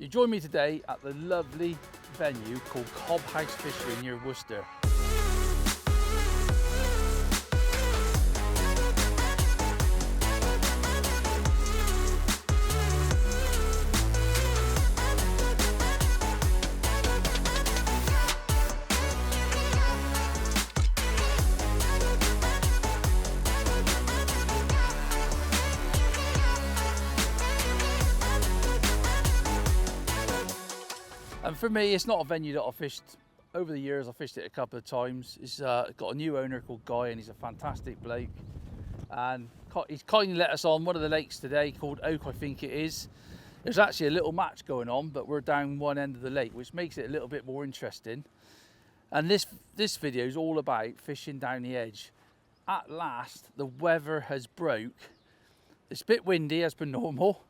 You join me today at the lovely venue called Cobb House Fishery near Worcester. And for me, it's not a venue that I've fished over the years. I've fished it a couple of times. It's got a new owner called Guy, and he's a fantastic bloke. And he's kindly let us on one of the lakes today called Oak, I think it is. There's actually a little match going on, but we're down one end of the lake, which makes it a little bit more interesting. And this video is all about fishing down the edge. At last, the weather has broke. It's a bit windy as per normal.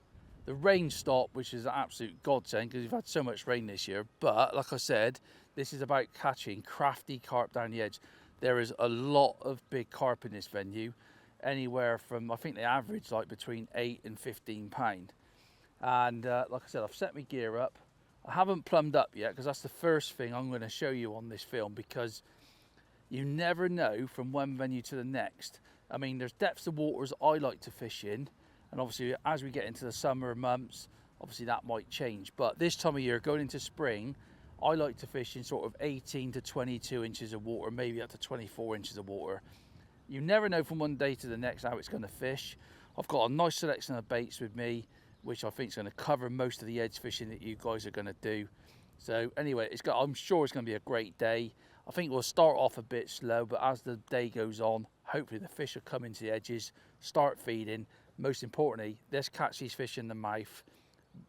The rain stopped, which is an absolute godsend because we've had so much rain this year. But like I said, this is about catching crafty carp down the edge. There is a lot of big carp in this venue, anywhere from, I think they average like between 8 and 15 pound. And like I said, I've set my gear up. I haven't plumbed up yet because that's the first thing I'm going to show you on this film, because you never know from one venue to the next. I mean, there's depths of waters I like to fish in. And obviously, as we get into the summer months, obviously that might change. But this time of year, going into spring, I like to fish in sort of 18 to 22 inches of water, maybe up to 24 inches of water. You never know from one day to the next how it's going to fish. I've got a nice selection of baits with me, which I think is going to cover most of the edge fishing that you guys are going to do. So anyway, I'm sure it's going to be a great day. I think we'll start off a bit slow, but as the day goes on, hopefully the fish will come into the edges, start feeding. Most importantly, let's catch these fish in the mouth.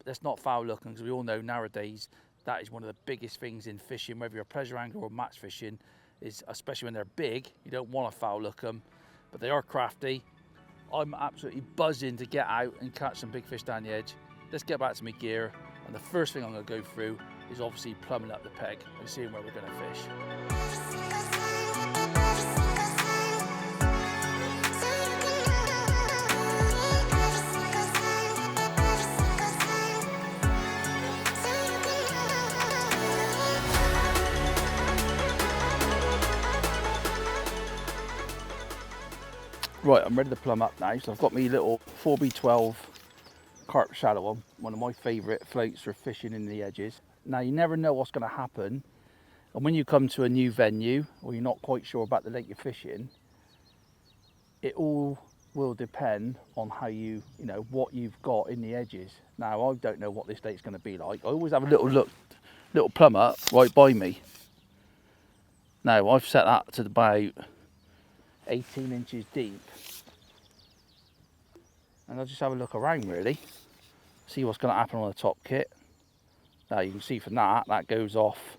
Let's not foul looking, because we all know nowadays that is one of the biggest things in fishing, whether you're a pleasure angler or match fishing, is especially when they're big, you don't want to foul look them, but they are crafty. I'm absolutely buzzing to get out and catch some big fish down the edge. Let's get back to my gear, and the first thing I'm going to go through is obviously plumbing up the peg and seeing where we're going to fish. Right, I'm ready to plumb up now. So I've got my little 4B12 carp shallow one of my favourite floats for fishing in the edges. Now, you never know what's going to happen, and when you come to a new venue or you're not quite sure about the lake you're fishing, it all will depend on how you know what you've got in the edges. Now, I don't know what this lake's going to be like. I always have a little plumb up right by me. Now, I've set that to about 18 inches deep, and I'll just have a look around really, see what's going to happen on the top kit. Now you can see from that goes off,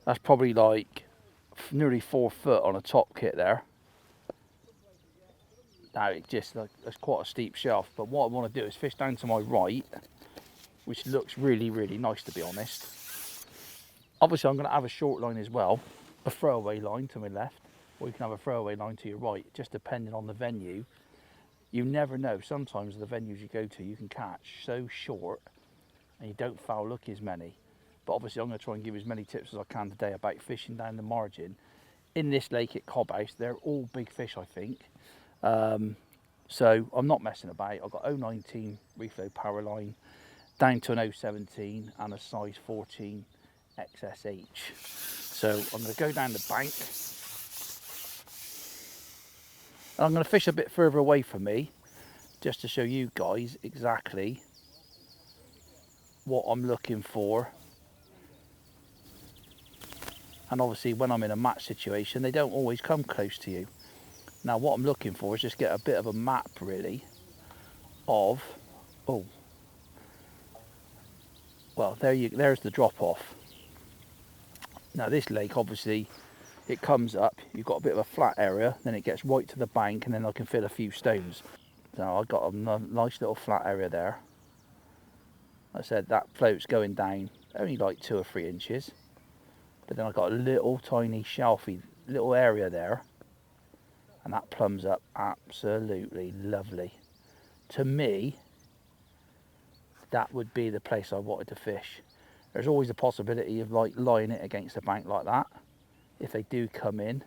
that's probably like nearly 4 foot on a top kit there. Now it just that's quite a steep shelf, but what I want to do is fish down to my right, which looks really nice, to be honest. Obviously I'm going to have a short line as well, a throwaway line to my left, or you can have a throwaway line to your right, just depending on the venue. You never know, sometimes the venues you go to you can catch so short and you don't foul look as many. But obviously I'm going to try and give you as many tips as I can today about fishing down the margin. In this lake at Cobb House, they're all big fish, I think. So I'm not messing about. I've got 019 reflow power line down to an 017 and a size 14 XSH. So I'm going to go down the bank. And I'm going to fish a bit further away from me, just to show you guys exactly what I'm looking for. And obviously when I'm in a match situation, they don't always come close to you. Now what I'm looking for is just get a bit of a map really of, oh, well there's the drop off. Now this lake, obviously it comes up, you've got a bit of a flat area, then it gets right to the bank, and then I can fit a few stones. So I've got a nice little flat area there. Like I said, that float's going down only like 2 or 3 inches. But then I've got a little tiny shelfy little area there, and that plumbs up absolutely lovely. To me, that would be the place I wanted to fish. There's always a possibility of like lying it against a bank like that if they do come in.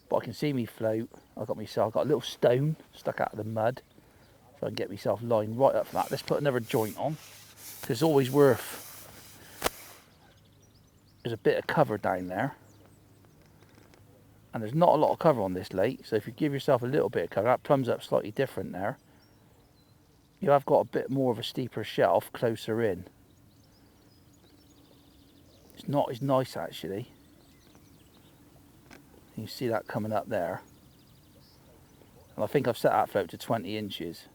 But I can see me float. I've got a little stone stuck out of the mud, so I can get myself lined right up for that. Let's put another joint on, because it's always worth. There's a bit of cover down there, and there's not a lot of cover on this lake, so if you give yourself a little bit of cover, that plums up slightly different there. You have got a bit more of a steeper shelf closer in. It's not as nice actually. You see that coming up there. And I think I've set that float to 20 inches.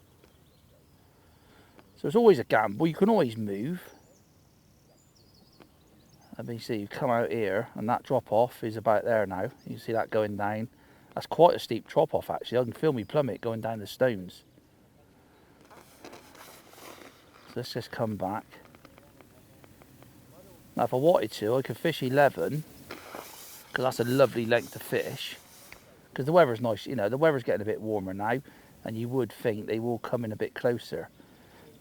So it's always a gamble. You can always move. Let me see, you come out here and that drop off is about there now. You can see that going down. That's quite a steep drop off actually. I can feel me plummet going down the stones. So let's just come back. Now if I wanted to, I could fish 11, because that's a lovely length to fish. Because the weather's nice, you know, the weather's getting a bit warmer now, and you would think they will come in a bit closer.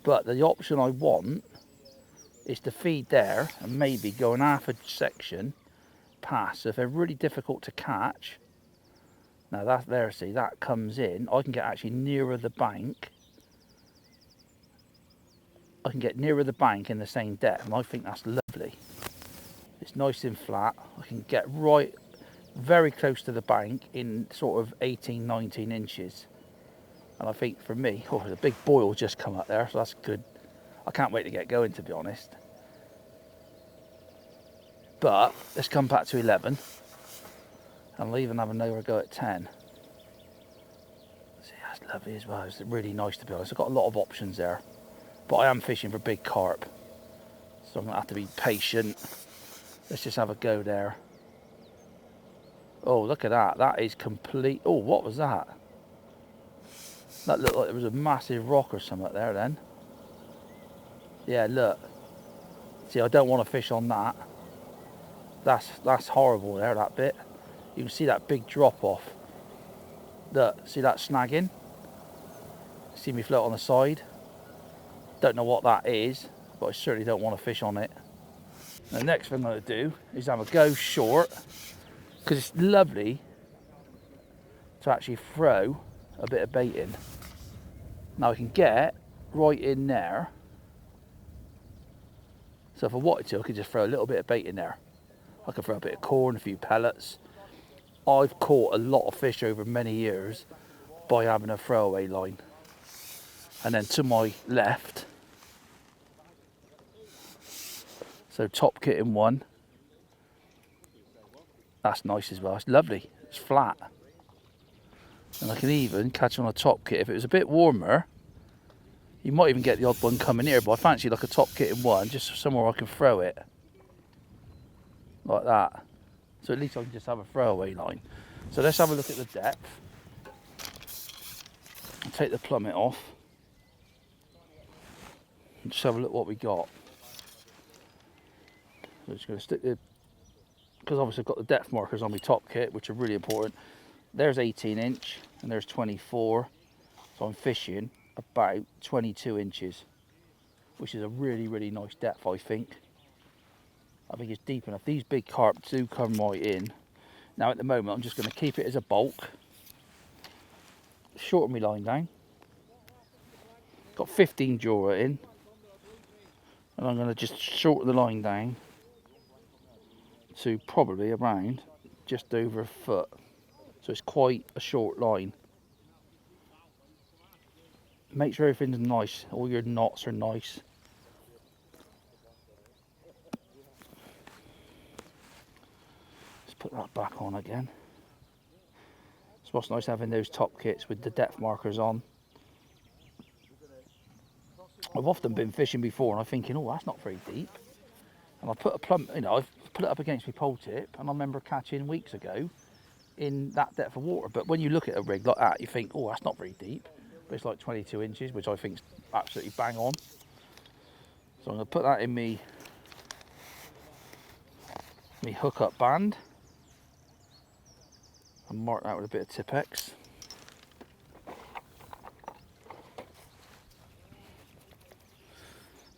But the option I want is to feed there and maybe go an half a section past. So if they're really difficult to catch, now that there, see, that comes in, I can get actually nearer the bank. I can get nearer the bank in the same depth, and I think that's lovely. It's nice and flat. I can get right very close to the bank in sort of 18, 19 inches. And I think for me, oh, the big boil just come up there, so that's good. I can't wait to get going, to be honest. But let's come back to 11, and I'll even have another go at 10. See, that's lovely as well. It's really nice, to be honest. I've got a lot of options there, but I am fishing for big carp, so I'm gonna have to be patient. Let's just have a go there. Oh, look at that. That is complete. Oh, what was that? That looked like there was a massive rock or something there then. Yeah, look. See, I don't want to fish on that. That's horrible there, that bit. You can see that big drop off. Look, see that snagging? See me float on the side? Don't know what that is, but I certainly don't want to fish on it. The next thing I'm going to do is have a go short, because it's lovely to actually throw a bit of bait in. Now I can get right in there, so if I wanted to, I could just throw a little bit of bait in there. I could throw a bit of corn, a few pellets. I've caught a lot of fish over many years by having a throwaway line. And then to my left, so top kitten one, that's nice as well. It's lovely, it's flat. And I can even catch on a top kit. If it was a bit warmer, you might even get the odd one coming here, but I fancy like a top kitten one, just somewhere I can throw it. Like that. So at least I can just have a throwaway line. So let's have a look at the depth. I'll take the plummet off. And just have a look what we got. So I'm just going to stick the, because obviously I've got the depth markers on my top kit, which are really important. There's 18 inch and there's 24. So I'm fishing about 22 inches, which is a really, really nice depth, I think. I think it's deep enough. These big carp do come right in. Now at the moment, I'm just going to keep it as a bulk. Shorten my line down. Got 15 jaw in. And I'm going to just shorten the line down to probably around just over a foot. So it's quite a short line. Make sure everything's nice. All your knots are nice. Put that back on again. It's what's nice having those top kits with the depth markers on. I've often been fishing before and I'm thinking, oh, that's not very deep. And I put a plumb, you know, I've put it up against my pole tip, and I remember catching weeks ago in that depth of water. But when you look at a rig like that, you think, oh, that's not very deep. But it's like 22 inches, which I think is absolutely bang on. So I'm going to put that in me hook up band. And mark that with a bit of Tipex.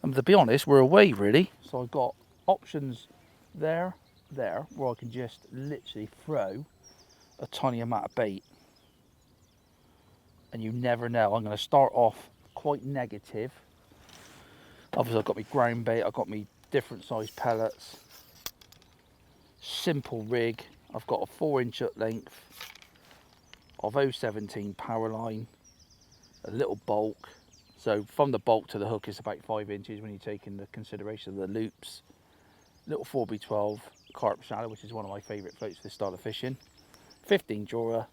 And to be honest, we're away really. So I've got options there, where I can just literally throw a tiny amount of bait. And you never know. I'm going to start off quite negative. Obviously I've got my ground bait, I've got my different size pellets, simple rig. I've got a 4-inch hook length of 017 power line, a little bulk. So from the bulk to the hook is about 5 inches when you take into consideration the loops. Little 4B12 carp shallow, which is one of my favourite floats for this style of fishing. 15 Jura,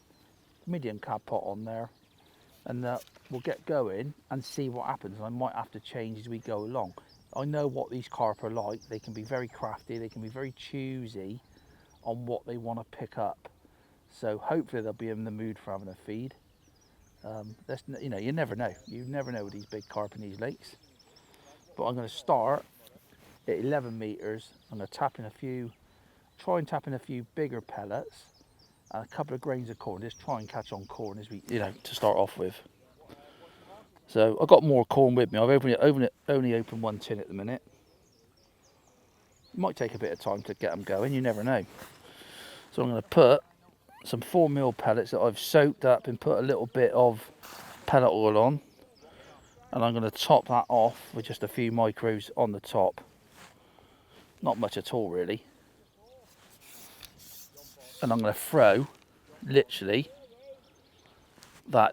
medium cab pot on there. And we'll get going and see what happens. I might have to change as we go along. I know what these carp are like. They can be very crafty, they can be very choosy on what they want to pick up. So hopefully they'll be in the mood for having a feed. You know, you never know. You never know with these big carp in these lakes. But I'm going to start at 11 metres. I'm going to try and tap in a few bigger pellets. And a couple of grains of corn, just try and catch on corn as we, you know, to start off with. So I've got more corn with me. I've only opened one tin at the minute. It might take a bit of time to get them going, you never know. So I'm going to put some 4mm pellets that I've soaked up and put a little bit of pellet oil on. And I'm going to top that off with just a few micros on the top. Not much at all really. And I'm going to throw literally like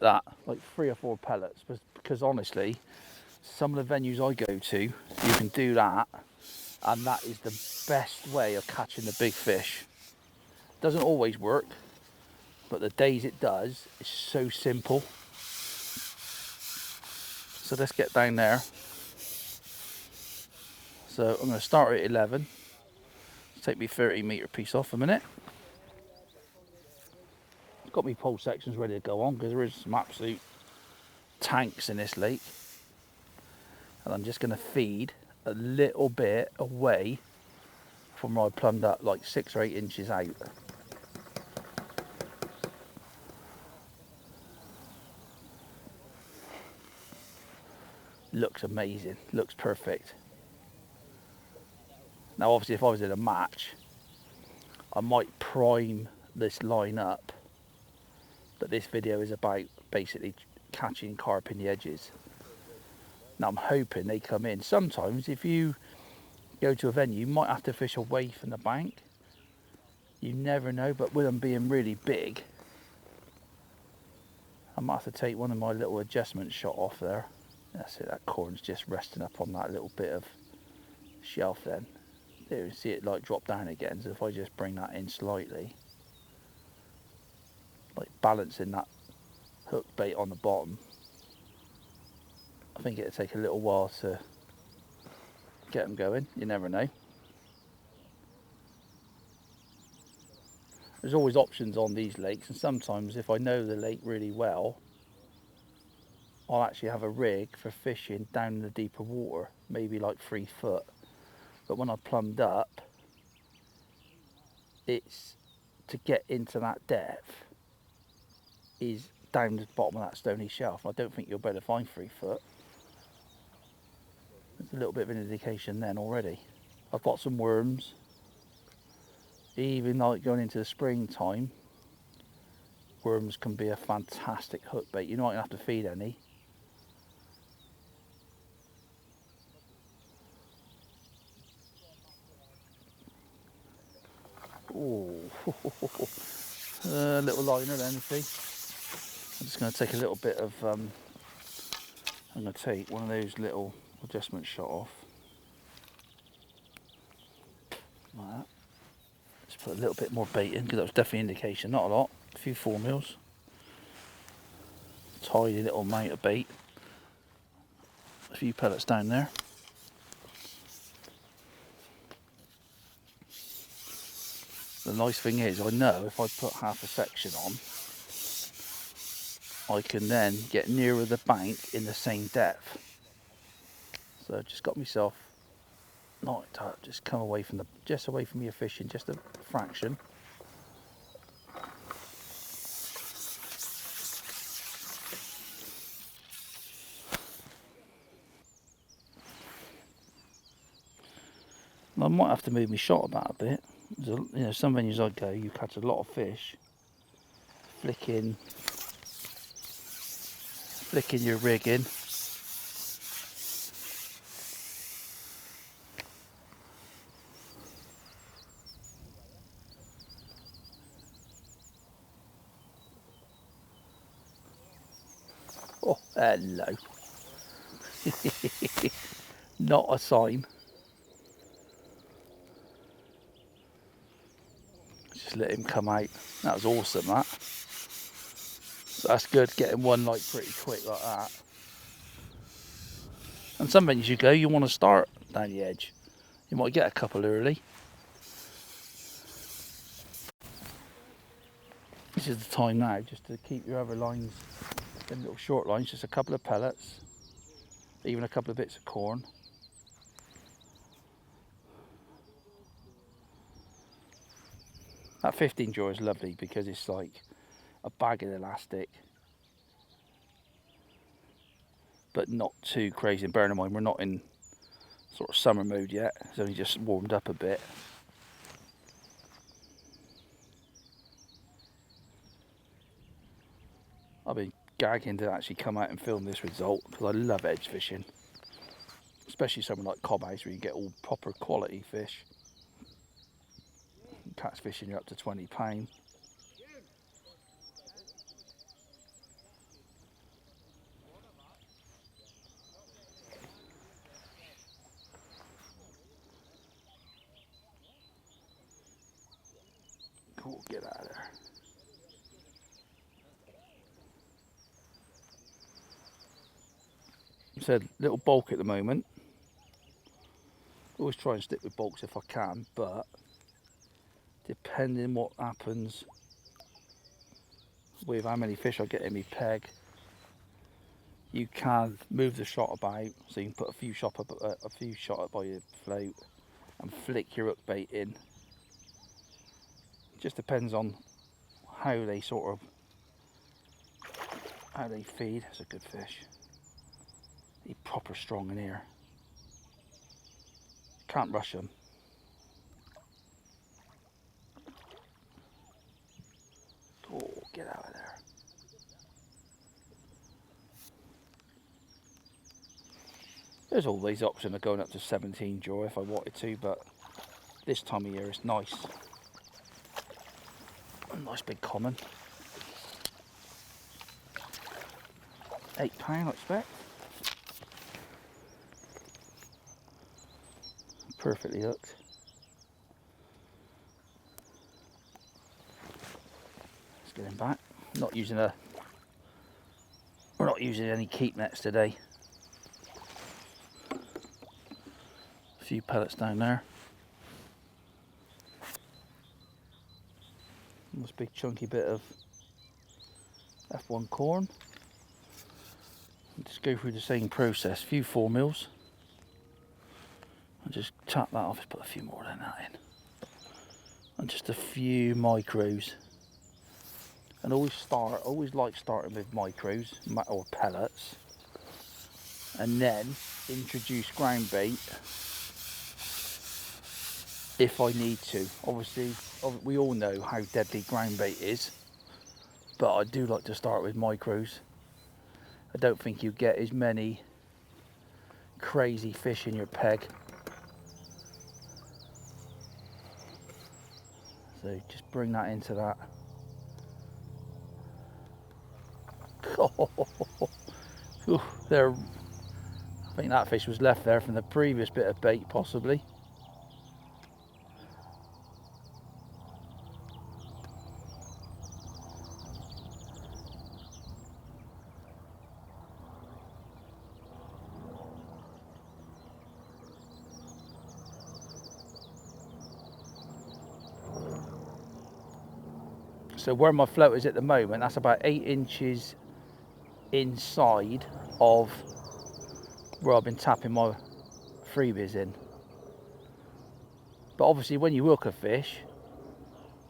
3 or 4 pellets, because honestly some of the venues I go to you can do that, and that is the best way of catching the big fish. Doesn't always work, but the days it does, it's so simple. So let's get down there. So I'm going to start at 11. Take me 30-metre piece off a minute. Got my pole sections ready to go on because there is some absolute tanks in this lake. And I'm just going to feed a little bit away from where I plumbed up, like 6 or 8 inches out. Looks amazing, looks perfect. Now obviously if I was in a match, I might prime this line up, but this video is about basically catching carp in the edges. Now I'm hoping they come in. Sometimes if you go to a venue, you might have to fish away from the bank. You never know, but with them being really big, I might have to take one of my little adjustment shot off there. That's it, that corn's just resting up on that little bit of shelf then. There you see it like drop down again, so if I just bring that in slightly, like balancing that hook bait on the bottom, I think it'll take a little while to get them going, you never know. There's always options on these lakes, and sometimes if I know the lake really well, I'll actually have a rig for fishing down in the deeper water, maybe like 3 foot. But when I plumbed up, it's to get into that depth is down the bottom of that stony shelf. I don't think you'll be able to find 3 foot. There's a little bit of an indication then already. I've got some worms. Even like going into the springtime, worms can be a fantastic hook bait. You're not going to have to feed any. Oh, little liner then, see. I'm just going to take a little bit of, I'm going to take one of those little adjustment shot off. Like that. Just put a little bit more bait in, because that was definitely an indication, not a lot. A few 4mm. Tiny little amount of bait. A few pellets down there. The nice thing is, I know if I put half a section on, I can then get nearer the bank in the same depth. So I've just got myself knocked up, just come away from just away from your fishing, just a fraction. I might have to move my shot about a bit. You know, some venues I go, you catch a lot of fish, flicking your rig in. Oh, hello. Not a sign. Just let him come out. That was awesome, that. So that's good, getting one like pretty quick like that. And some venues you go, you want to start down the edge. You might get a couple early. This is the time now just to keep your other lines, them little short lines, just a couple of pellets, even a couple of bits of corn. That 15 jaw is lovely because it's like a bag of elastic, but not too crazy. And bearing in mind, we're not in sort of summer mode yet. It's only just warmed up a bit. I've been gagging to actually come out and film this result because I love edge fishing, especially something like Cobhouse where you get all proper quality fish. Catch fishing, you're up to £20. Cool, get out of there. Said little bulk at the moment. Always try and stick with bulks if I can, but depending what happens with how many fish I get in my peg, you can move the shot about, so you can put a few shot up by your float and flick your hook bait in. Just depends on how they feed. That's a good fish. He's proper strong in here. Can't rush them. Oh, get out of there. There's always option of going up to 17 jaw if I wanted to, but this time of year it's nice. A nice big common. £8 I expect. Perfectly hooked. Let's get him back. We're not using any keep nets today. A few pellets down there. Nice big chunky bit of F1 corn. Just go through the same process. A few 4 mils. And just tap that off. Just put a few more than that in. And just a few micros. And always like starting with micros or pellets, and then introduce ground bait if I need to. Obviously, we all know how deadly ground bait is, but I do like to start with micros. I don't think you get as many crazy fish in your peg. So just bring that into that. Ooh, there. I think that fish was left there from the previous bit of bait, possibly. So where my float is at the moment, that's about 8 inches inside of where I've been tapping my freebies in. But obviously when you hook a fish,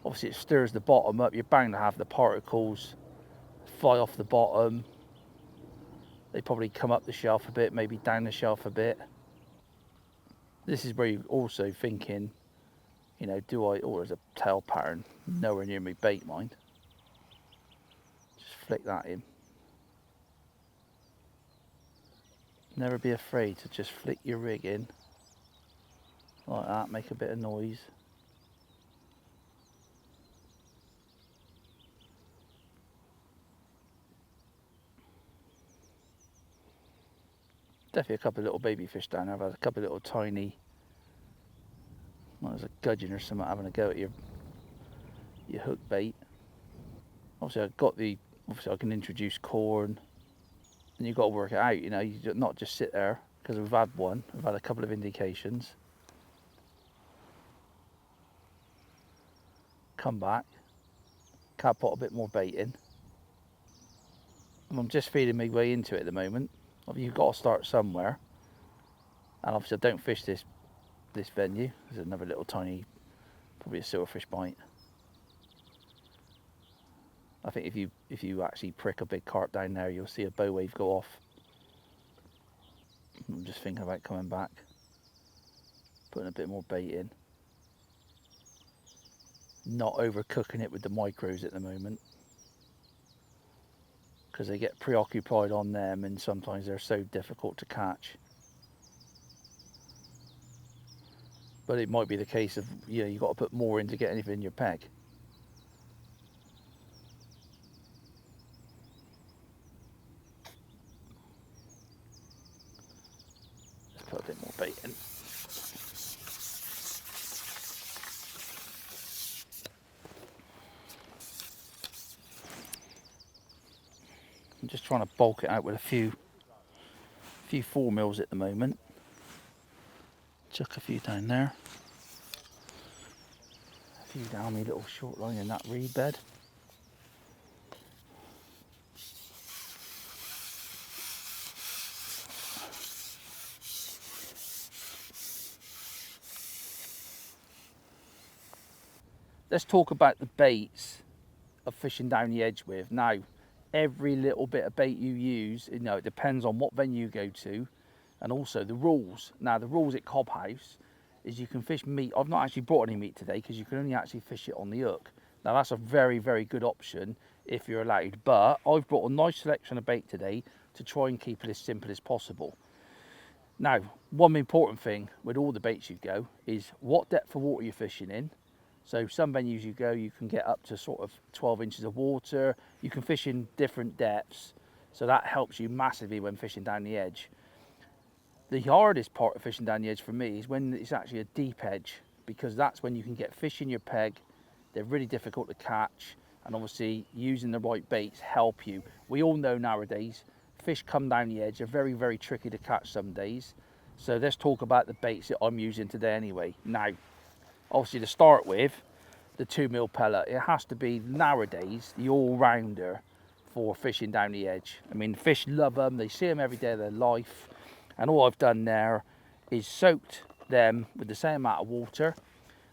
obviously it stirs the bottom up. You're bound to have the particles fly off the bottom. They probably come up the shelf a bit, maybe down the shelf a bit. This is where you're also thinking, you know, oh, there's a tail pattern nowhere near me bait, mind. Just flick that in. Never be afraid to just flick your rig in like that, make a bit of noise. Definitely a couple of little baby fish down there. I've had a couple of little tiny, well, there's a gudgeon or something having a go at your hook bait. Obviously obviously I can introduce corn, and you've got to work it out, you know, you not just sit there, because we've had a couple of indications. Come back, can't put a bit more bait in. And I'm just feeding my way into it at the moment. You've got to start somewhere. And obviously I don't fish this venue. There's another little tiny, probably a silverfish bite. I think if you actually prick a big carp down there, you'll see a bow wave go off. I'm just thinking about coming back, putting a bit more bait in. Not overcooking it with the micros at the moment, because they get preoccupied on them and sometimes they're so difficult to catch. But it might be the case of, you know, you've got to put more in to get anything in your peg. Let's put a bit more bait in. I'm just trying to bulk it out with a few 4mm at the moment. Chuck a few down there. A few down my little short line in that reed bed. Let's talk about the baits of fishing down the edge with. Now, every little bit of bait you use, you know, it depends on what venue you go to, and also the rules. Now, the rules at Cobb House is you can fish meat. I've not actually brought any meat today because you can only actually fish it on the hook. Now, that's a very, very good option if you're allowed, but I've brought a nice selection of bait today to try and keep it as simple as possible. Now, one important thing with all the baits you go is what depth of water you're fishing in. So some venues you go, you can get up to sort of 12 inches of water. You can fish in different depths. So that helps you massively when fishing down the edge. The hardest part of fishing down the edge for me is when it's actually a deep edge, because that's when you can get fish in your peg. They're really difficult to catch. And obviously using the right baits help you. We all know nowadays, fish come down the edge. They're very, very tricky to catch some days. So let's talk about the baits that I'm using today anyway. Now, obviously to start with, the 2mm pellet. It has to be nowadays the all-rounder for fishing down the edge. I mean, fish love them, they see them every day of their life, and all I've done there is soaked them with the same amount of water,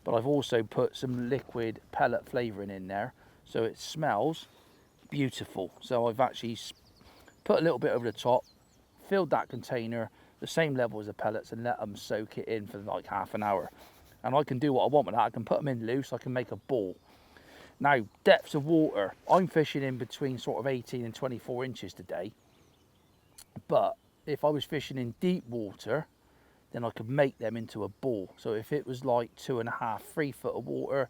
but I've also put some liquid pellet flavouring in there, so it smells beautiful. So I've actually put a little bit over the top, filled that container the same level as the pellets, and let them soak it in for like half an hour. And I can do what I want with that. I can put them in loose, I can make a ball. Now, depths of water, I'm fishing in between sort of 18 and 24 inches today. But if I was fishing in deep water, then I could make them into a ball. So if it was like 2.5, 3 foot of water,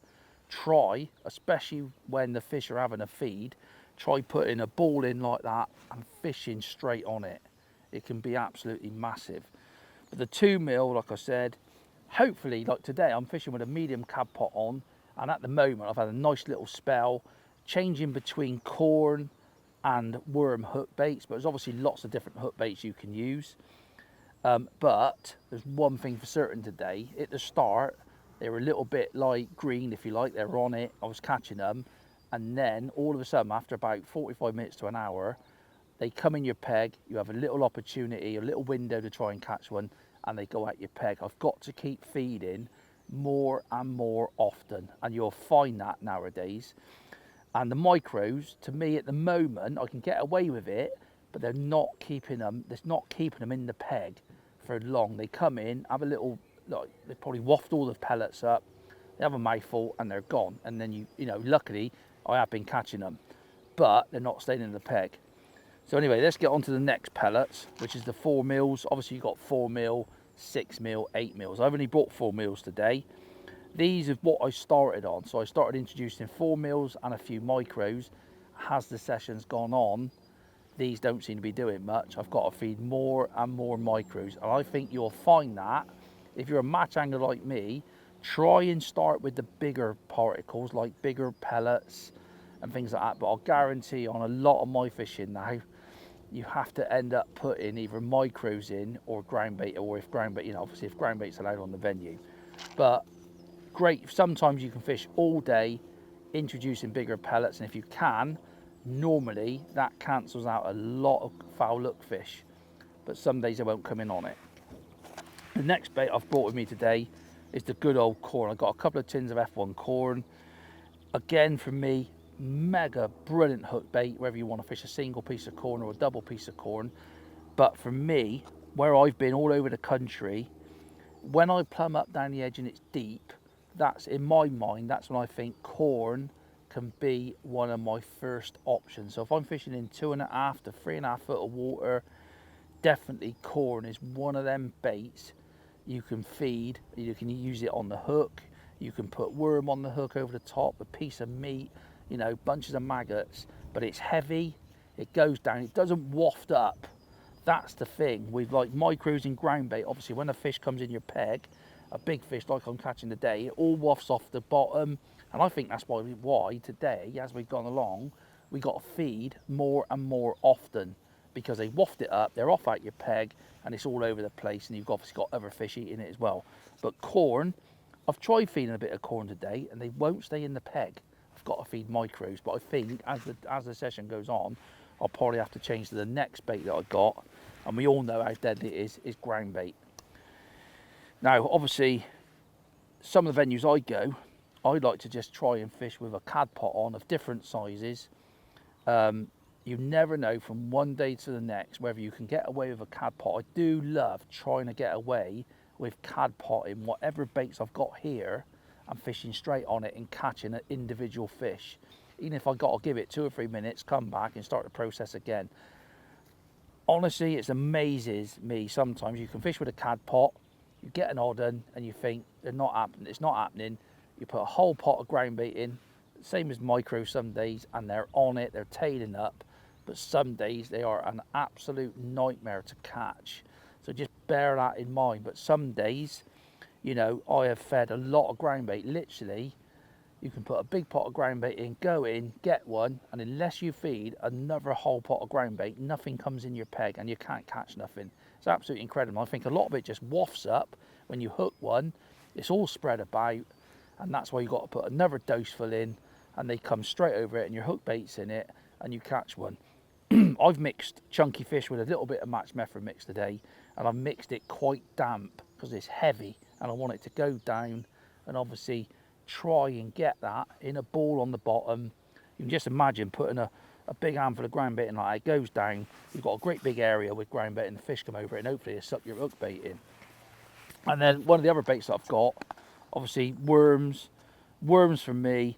try, especially when the fish are having a feed, try putting a ball in like that and fishing straight on it. It can be absolutely massive. But the 2mm, like I said, hopefully, like today, I'm fishing with a medium cab pot on, and at the moment I've had a nice little spell changing between corn and worm hook baits, but there's obviously lots of different hook baits you can use. But there's one thing for certain today. At the start, they were a little bit light green, if you like. They were on it, I was catching them, and then all of a sudden, after about 45 minutes to an hour, they come in your peg, you have a little opportunity, a little window to try and catch one, and they go at your peg. I've got to keep feeding more and more often, and you'll find that nowadays. And the micros, to me at the moment, I can get away with it, but they're not keeping them in the peg for long. They come in, have a little like, they probably waft all the pellets up, they have a mouthful and they're gone. And then you know, luckily I have been catching them, but they're not staying in the peg. So anyway, let's get on to the next pellets, which is the 4 mils. Obviously you've got 4 mil, 6 mil, 8 mils. I've only brought 4 mils today. These are what I started on. So I started introducing 4 mils and a few micros. As the sessions gone on, these don't seem to be doing much. I've got to feed more and more micros, and I think you'll find that if you're a match angler like me, try and start with the bigger particles, like bigger pellets and things like that. But I'll guarantee on a lot of my fishing now, you have to end up putting either micros in or ground bait, or if ground bait, you know, obviously if ground bait's allowed on the venue. But great, sometimes you can fish all day introducing bigger pellets, and if you can, normally that cancels out a lot of foul look fish, but some days they won't come in on it. The next bait I've brought with me today is the good old corn. I've got a couple of tins of F1 corn. Again, for me, mega brilliant hook bait, whether you want to fish a single piece of corn or a double piece of corn. But for me, where I've been all over the country, when I plumb up down the edge and it's deep, that's, in my mind, that's when I think corn can be one of my first options. So if I'm fishing in 2.5 to 3.5 foot of water, definitely corn is one of them baits you can feed. You can use it on the hook, you can put worm on the hook over the top, a piece of meat, you know, bunches of maggots. But it's heavy, it goes down, it doesn't waft up. That's the thing with like micros and ground bait. Obviously when a fish comes in your peg, a big fish like I'm catching today, it all wafts off the bottom. And I think that's why today, as we've gone along, we got to feed more and more often, because they waft it up, they're off out your peg, and it's all over the place, and you've obviously got other fish eating it as well. But corn, I've tried feeding a bit of corn today, and they won't stay in the peg. I've got to feed micros, but I think as the session goes on, I'll probably have to change to the next bait that I got, and we all know how deadly it is ground bait. Now, obviously, some of the venues I go, I'd like to just try and fish with a cad pot on of different sizes. You never know from one day to the next whether you can get away with a cad pot. I do love trying to get away with cad pot in whatever baits I've got here and fishing straight on it and catching an individual fish. Even if I got to give it 2 or 3 minutes, come back and start the process again. Honestly, it amazes me sometimes. You can fish with a cad pot, you get an odd one and you think it's not happening. You put a whole pot of ground bait in, same as micro some days, and they're on it, they're tailing up. But some days they are an absolute nightmare to catch. So just bear that in mind. But some days, you know, I have fed a lot of ground bait. Literally, you can put a big pot of ground bait in, go in, get one, and unless you feed another whole pot of ground bait, nothing comes in your peg and you can't catch nothing. It's absolutely incredible. I think a lot of it just wafts up when you hook one. It's all spread about, and that's why you've got to put another dose full in, and they come straight over it, and your hook bait's in it, and you catch one. I've mixed chunky fish with a little bit of match method mix today, and I've mixed it quite damp because it's heavy and I want it to go down, and obviously try and get that in a ball on the bottom. You can just imagine putting a big handful of ground bait in like that. It goes down, you've got a great big area with ground bait and the fish come over it, and hopefully it'll suck your hook bait in. And then one of the other baits that I've got, obviously worms for me.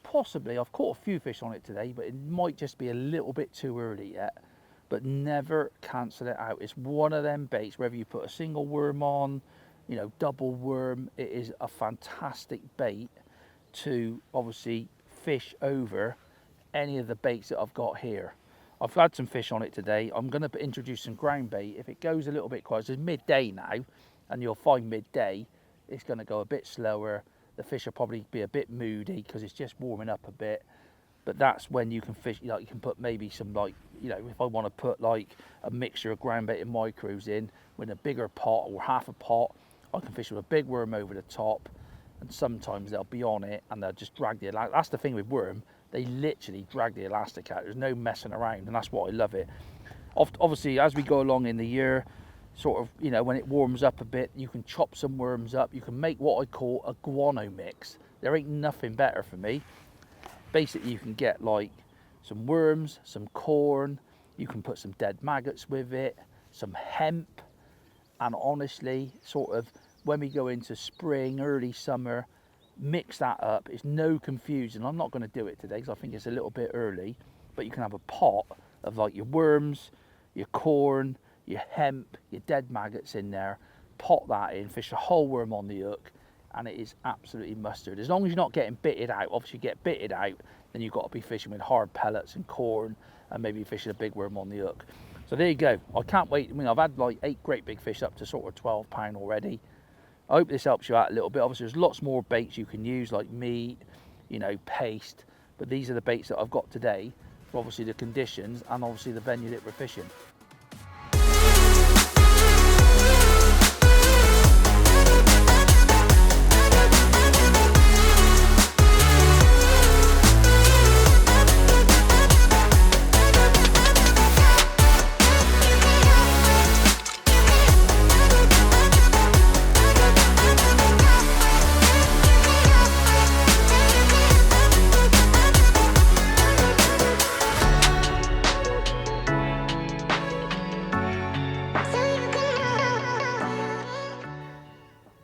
Possibly, I've caught a few fish on it today, but it might just be a little bit too early yet. But never cancel it out. It's one of them baits, whether you put a single worm on, you know, double worm, it is a fantastic bait to obviously fish over any of the baits that I've got here. I've had some fish on it today. I'm going to introduce some ground bait. If it goes a little bit quiet, it's midday now, and you'll find midday, it's going to go a bit slower. The fish will probably be a bit moody because it's just warming up a bit. But that's when you can fish, like, you can put maybe some, like, you know, if I want to put like a mixture of ground bait and micros in with a bigger pot or half a pot, I can fish with a big worm over the top, and sometimes they'll be on it and they'll just drag the elastic. That's the thing with worm, they literally drag the elastic out. There's no messing around, and that's what I love it. Obviously, as we go along in the year, sort of, you know, when it warms up a bit, you can chop some worms up. You can make what I call a guano mix. There ain't nothing better for me. Basically, you can get like some worms, some corn, you can put some dead maggots with it, some hemp, and honestly, sort of when we go into spring, early summer, mix that up. It's no confusion. I'm not going to do it today because I think it's a little bit early, but you can have a pot of like your worms, your corn, your hemp, your dead maggots in there, pot that in, fish a whole worm on the hook, and it is absolutely mustard. As long as you're not getting bitted out. Obviously you get bitted out, then you've got to be fishing with hard pellets and corn, and maybe fishing a big worm on the hook. So there you go. I can't wait. I mean, I've had like 8 great big fish up to sort of 12 pound already. I hope this helps you out a little bit. Obviously there's lots more baits you can use, like meat, you know, paste, but these are the baits that I've got today for obviously the conditions and obviously the venue that we're fishing.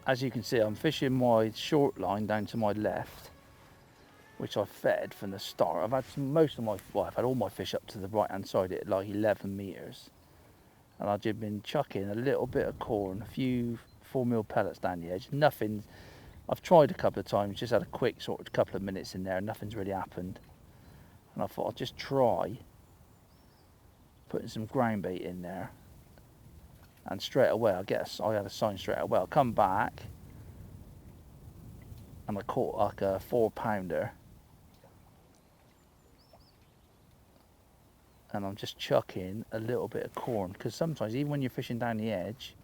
As you can see, I'm fishing my short line down to my left, which I fed from the start. I've had I've had all my fish up to the right hand side at like 11 meters, and I've just been chucking a little bit of corn, a few 4mm pellets down the edge. Nothing. I've tried a couple of times, just had a quick sort of couple of minutes in there, and nothing's really happened. And I thought I'd just try putting some ground bait in there. And straight away, I had a sign straight away. I'll come back, and I caught like a 4-pounder, and I'm just chucking a little bit of corn, because sometimes even when you're fishing down the edge,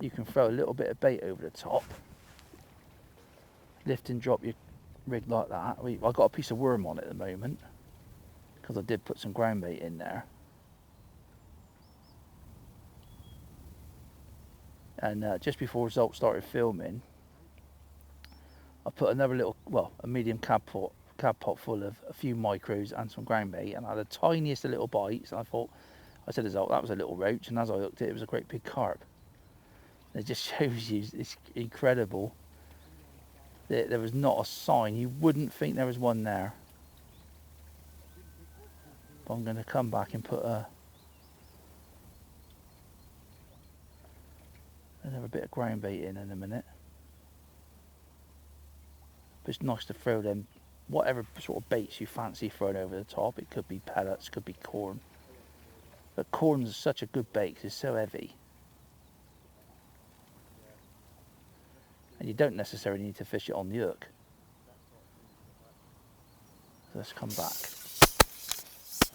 you can throw a little bit of bait over the top, lift and drop your rig like that. I've got a piece of worm on it at the moment, because I did put some ground bait in there. And just before results started filming, I put another little, well, a medium cab pot full of a few micros and some ground bait, and I had the tiniest of little bites. And I said, result, that was a little roach, and as I hooked it, it was a great big carp. And it just shows you, it's incredible that there was not a sign. You wouldn't think there was one there. But I'm going to come back and put another bit of ground bait in a minute. But it's nice to throw them, whatever sort of baits you fancy throwing over the top. It could be pellets, could be corn. But corn's such a good bait because it's so heavy. And you don't necessarily need to fish it on the hook. So let's come back.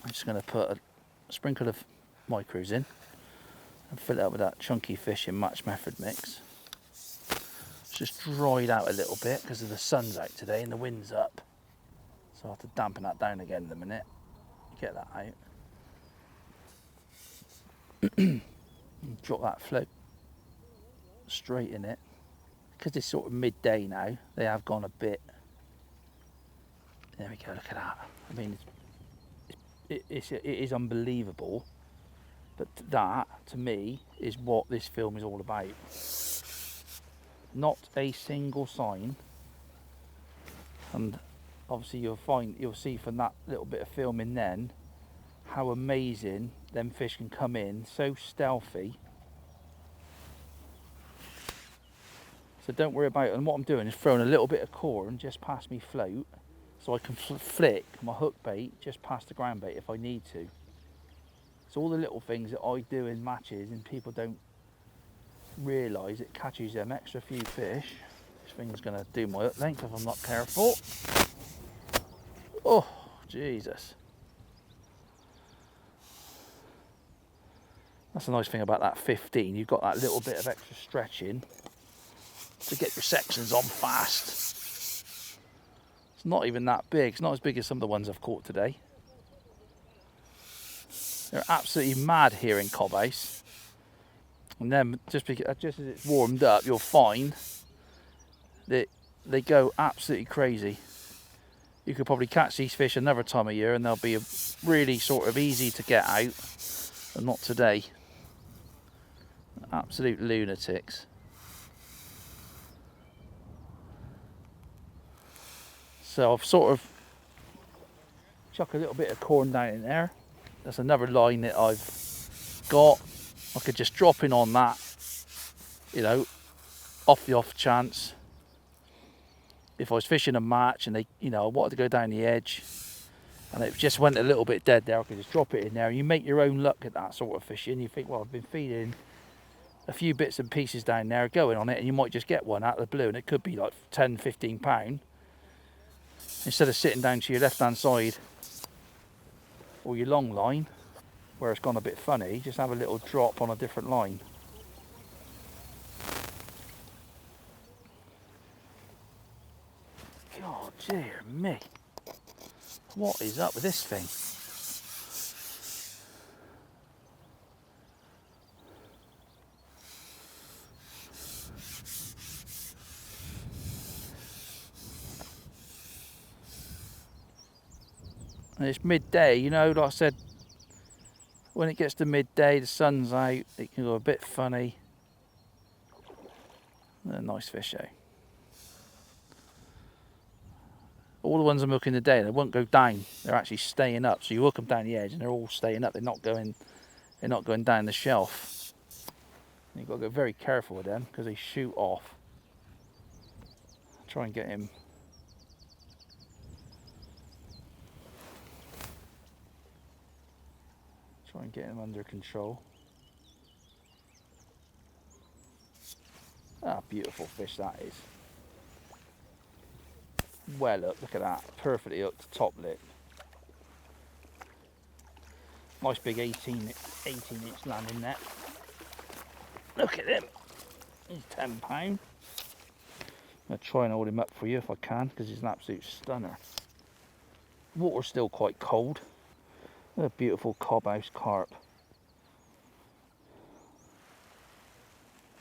I'm just going to put a sprinkle of micros in and fill it up with that chunky fishing match method mix. It's just dried out a little bit because of the sun's out today and the wind's up. So I'll have to dampen that down again in a minute. Get that out. Drop that float straight in it. Because it's sort of midday now, they have gone a bit. There we go, look at that. I mean, it is unbelievable. But that, to me, is what this film is all about. Not a single sign. And obviously you'll see from that little bit of filming then how amazing them fish can come in, so stealthy. So don't worry about it. And what I'm doing is throwing a little bit of corn just past me float, so I can flick my hook bait just past the ground bait if I need to. So all the little things that I do in matches and people don't realise, it catches them extra few fish. This thing's going to do my hook length if I'm not careful. Oh, Jesus. That's the nice thing about that 15. You've got that little bit of extra stretching to get your sections on fast. It's not even that big. It's not as big as some of the ones I've caught today. They're absolutely mad here in Cobhouse. And then just as it's warmed up, you'll find that they go absolutely crazy. You could probably catch these fish another time of year and they'll be really sort of easy to get out, but not today. Absolute lunatics. So I've sort of chuck a little bit of corn down in there. That's another line that I've got. I could just drop in on that, you know, off the off chance. If I was fishing a match and they, you know, I wanted to go down the edge and it just went a little bit dead there, I could just drop it in there. You make your own luck at that sort of fishing. You think, well, I've been feeding a few bits and pieces down there going on it, and you might just get one out of the blue, and it could be like 10-15 pound. Instead of sitting down to your left hand side or your long line where it's gone a bit funny, just have a little drop on a different line. God, dear me, what is up with this thing? And it's midday, you know, like I said, when it gets to midday, the sun's out, it can go a bit funny. A nice fish, eh? All the ones I'm hooking today, they won't go down. They're actually staying up. So you hook them down the edge, and they're all staying up. They're not going down the shelf. And you've got to go very careful with them because they shoot off. Try and get him. Try and get him under control. Ah, beautiful fish that is. Well hooked, look at that. Perfectly hooked, top lip. Nice big 18-inch landing net. Look at him. He's 10 pound. I'm going to try and hold him up for you if I can, because he's an absolute stunner. Water's still quite cold. What a beautiful cobhouse carp.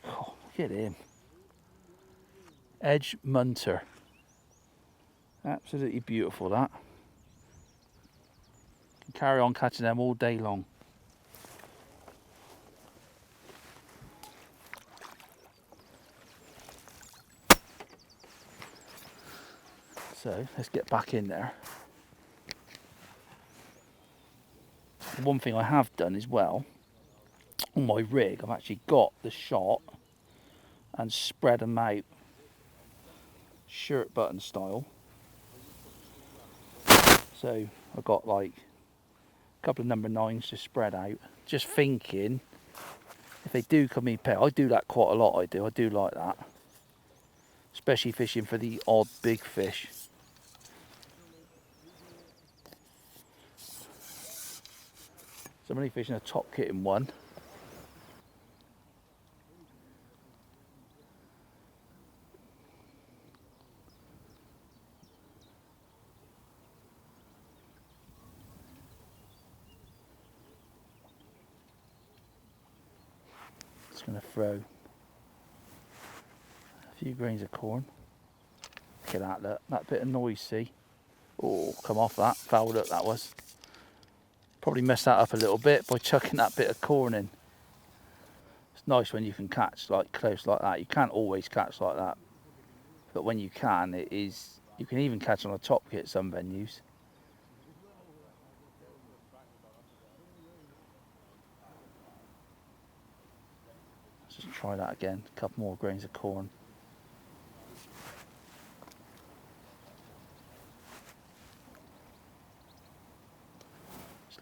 Oh, look at him. Edge munter. Absolutely beautiful, that. Can carry on catching them all day long. So let's get back in there. One thing I have done as well, on my rig, I've actually got the shot and spread them out shirt button style. So I've got like a couple of number 9s to spread out, just thinking if they do come in pair. I do that quite a lot. I do like that, especially fishing for the odd big fish. So I'm only fishing a top kitten one. Just going to throw a few grains of corn. Look at that, look, that bit of noise, see? Oh, come off that, fouled up that was. Probably messed that up a little bit by chucking that bit of corn in. It's nice when you can catch like close like that. You can't always catch like that, but when you can, you can even catch on a top kit some venues. Let's just try that again. A couple more grains of corn.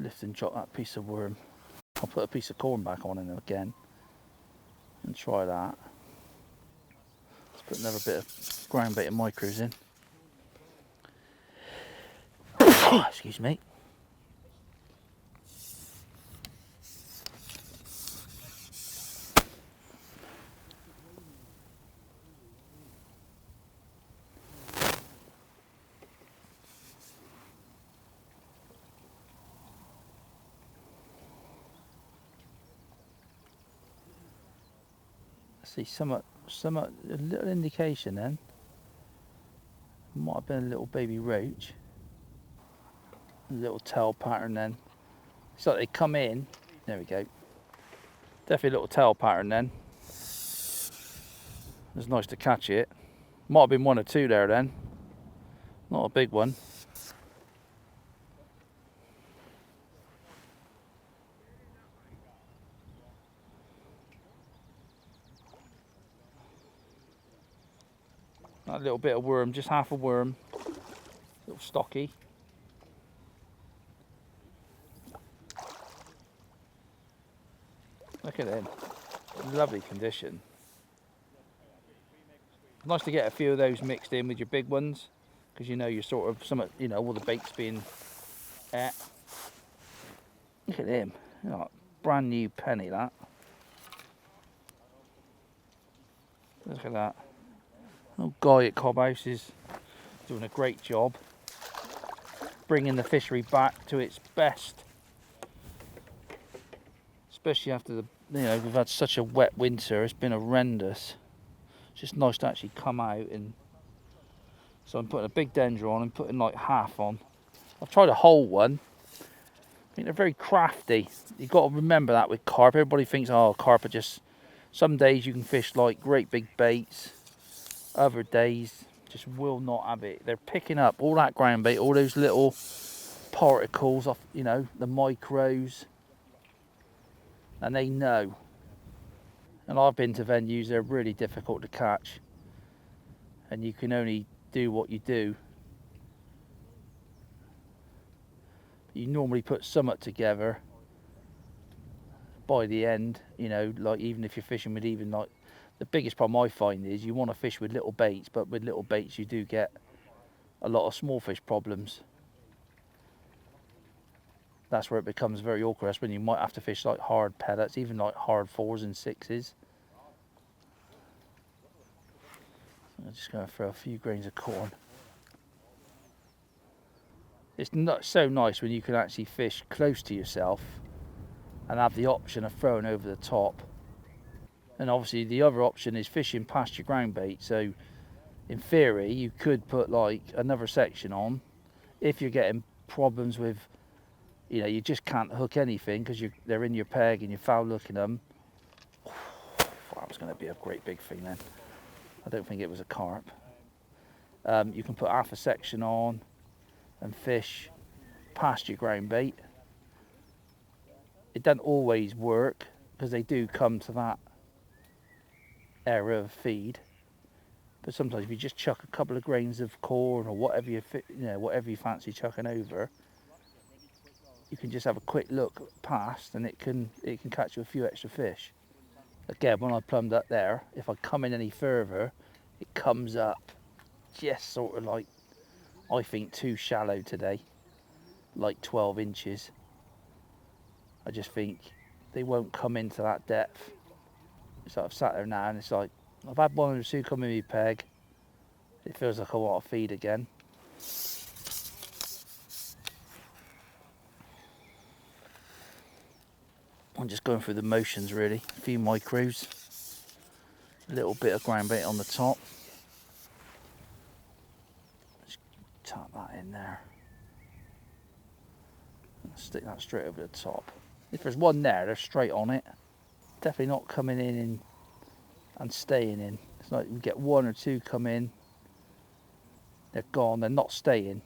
Lift and drop that piece of worm. I'll put a piece of corn back on in again and try that. Let's put another bit of ground bait and micros in. Excuse me. See some a little indication then. Might have been a little baby roach. A little tail pattern then. It's like they come in. There we go. Definitely a little tail pattern then. It's nice to catch it. Might have been one or two there then. Not a big one. That little bit of worm, just half a worm. Little stocky. Look at him. Lovely condition. Nice to get a few of those mixed in with your big ones, because you know you're sort of some, you know, all the bait's being ate. Look at him. Oh, brand new penny, that. Look at that. Old guy at Cobhouse is doing a great job bringing the fishery back to its best, especially after the, you know, we've had such a wet winter. It's been horrendous. It's just nice to actually come out. And so I'm putting a big dendro on and putting like half on. I've tried a whole one. I think they're very crafty. You've got to remember that with carp. Everybody thinks, oh, carp are just, some days you can fish like great big baits, other days just will not have it. They're picking up all that ground bait, all those little particles off, you know, the micros, and they know. And I've been to venues, they're really difficult to catch, and you can only do what you do. You normally put something together by the end, you know, like even if you're fishing with even like, the biggest problem I find is you want to fish with little baits, but with little baits you do get a lot of small fish problems. That's where it becomes very awkward. That's when you might have to fish like hard pellets, even like hard 4s and 6s. I'm just going to throw a few grains of corn. It's not so nice when you can actually fish close to yourself and have the option of throwing over the top. And obviously the other option is fishing past your ground bait. So in theory you could put like another section on if you're getting problems with, you know, you just can't hook anything because they're in your peg and you're foul looking them. That was going to be a great big thing then. I don't think it was a carp. You can put half a section on and fish past your ground bait. It doesn't always work because they do come to that area of feed, but sometimes if you just chuck a couple of grains of corn or whatever whatever you fancy chucking over, you can just have a quick look past and it can catch you a few extra fish. Again, when I plumbed up there, if I come in any further, it comes up just sort of like, I think, too shallow today, like 12 inches. I just think they won't come into that depth. So I've sat there now and it's like, I've had one or two come in my peg. It feels like I want to feed again. I'm just going through the motions really. A few micros, a little bit of ground bait on the top. Just tap that in there. Stick that straight over the top. If there's one there, they're straight on it. Definitely not coming in and staying in. It's like we get one or two come in, they're gone, they're not staying. And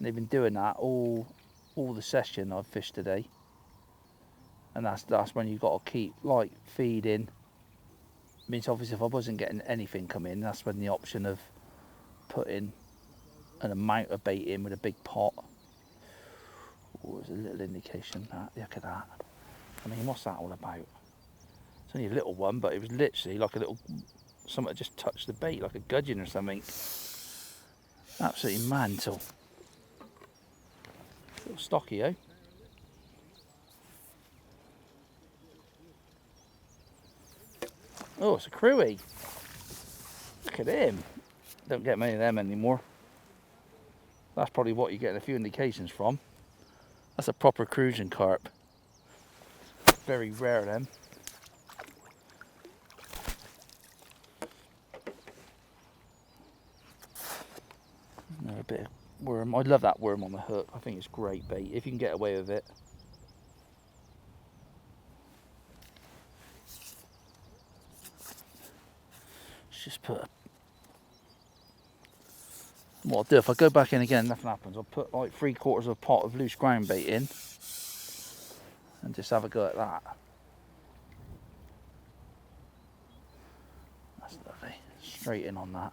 they've been doing that all the session I've fished today. And that's when you've got to keep like feeding. I mean, obviously if I wasn't getting anything come in, that's when the option of putting an amount of bait in with a big pot. Oh, there's a little indication that, look at that. I mean, what's that all about? It's only a little one, but it was literally like a little, something just touched the bait, like a gudgeon or something. Absolutely mental. Little stocky, eh? Oh, it's a crewy. Look at him. Don't get many of them anymore. That's probably what you're getting a few indications from. That's a proper cruising carp. Very rare then. Another bit of worm. I love that worm on the hook. I think it's great bait if you can get away with it. Let's just put What I'll do, if I go back in again, nothing happens. I'll put like 3/4 of a pot of loose ground bait in and just have a go at that. That's lovely. Straight in on that.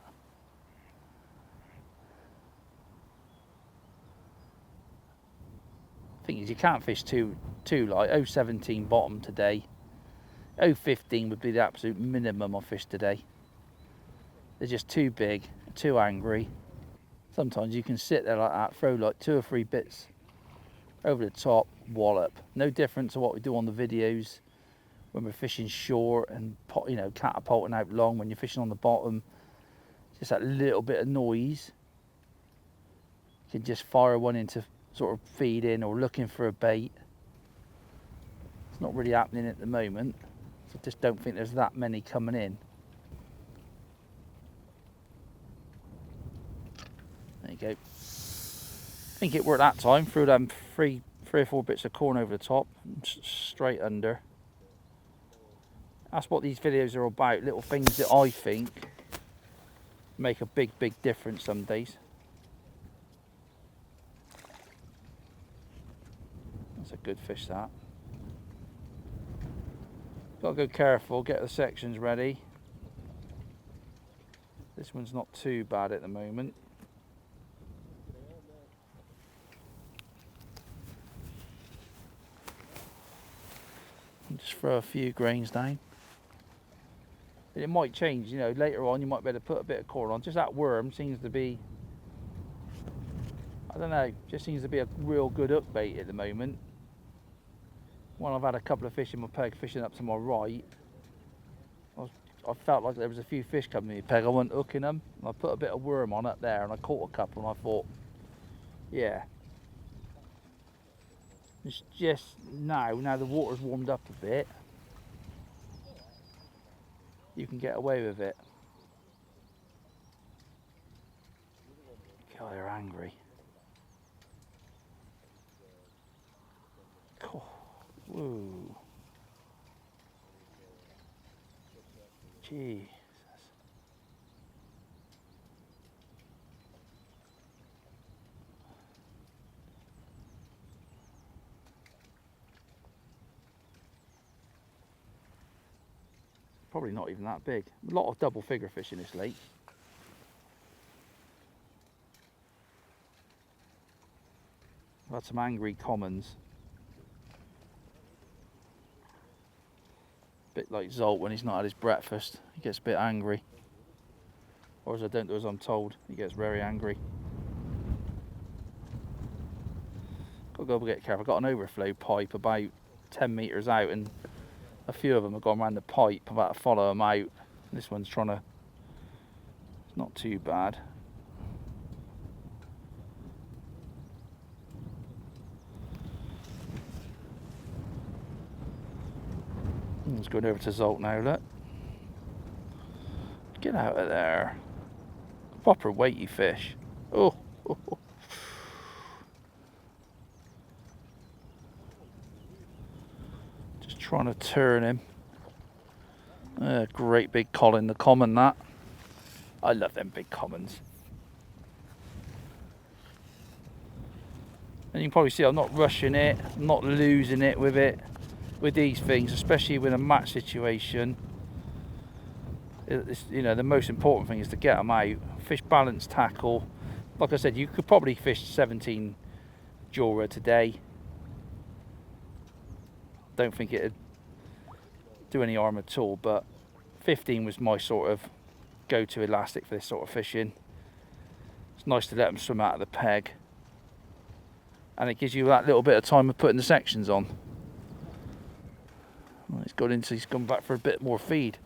Thing is, you can't fish too light. 0.17 bottom today. 0.15 would be the absolute minimum I fish today. They're just too big, too angry. Sometimes you can sit there like that, throw like 2 or 3 bits over the top, wallop. No different to what we do on the videos when we're fishing short and, you know, catapulting out long. When you're fishing on the bottom, just that little bit of noise, you can just fire one into sort of feeding or looking for a bait. It's not really happening at the moment, so I just don't think there's that many coming in. There you go. I think it worked that time. Threw them three or 4 bits of corn over the top, straight under. That's what these videos are about, little things that I think make a big difference some days. That's a good fish, that. Got to go careful, get the sections ready. This one's not too bad at the moment. Just throw a few grains down. And it might change, you know, later on you might be able to put a bit of corn on. Just that worm seems to be, I don't know, just seems to be a real good hook bait at the moment. When I've had a couple of fish in my peg fishing up to my right, I felt like there was a few fish coming in my peg. I wasn't hooking them. And I put a bit of worm on up there and I caught a couple and I thought, yeah. It's just now the water's warmed up a bit, you can get away with it. God, they're angry. Oh, whoa. Jesus. Probably not even that big. A lot of double figure fish in this lake. I've had some angry commons. Bit like Zolt when he's not had his breakfast. He gets a bit angry. Or as I don't do as I'm told, he gets very angry. Got to go get careful. I've got an overflow pipe about 10 metres out and a few of them have gone around the pipe. I've had to follow them out. This one's trying to, it's not too bad. It's going over to Zolt now, look. Get out of there. Proper weighty fish. Oh. Just trying to turn him. Great big colin, the common that. I love them big commons. And you can probably see I'm not rushing it, I'm not losing it with these things, especially with a match situation. It's, you know, the most important thing is to get them out. Fish balance tackle. Like I said, you could probably fish 17 Jura today. Don't think it'd do any harm at all, but 15 was my sort of go-to elastic for this sort of fishing. It's nice to let them swim out of the peg, and it gives you that little bit of time of putting the sections on. Well, he's gone back for a bit more feed.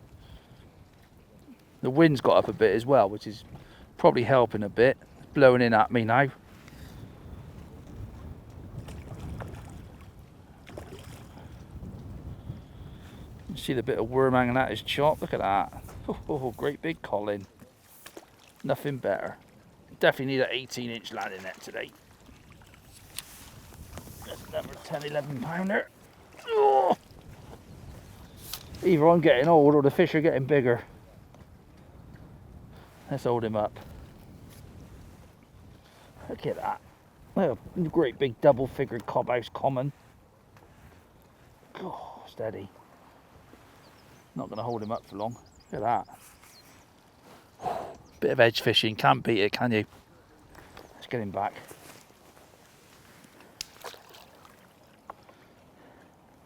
The wind's got up a bit as well, which is probably helping a bit. It's blowing in at me now. You see the bit of worm hanging out his chop. Look at that. Oh, great big colin. Nothing better. Definitely need an 18-inch landing net today. There's another 10-11 pounder. Oh. Either I'm getting old or the fish are getting bigger. Let's hold him up. Look at that. Look, a great big double-fingered cobhouse common. Oh, steady. Not going to hold him up for long. Look at that. Bit of edge fishing, can't beat it, can you? Let's get him back.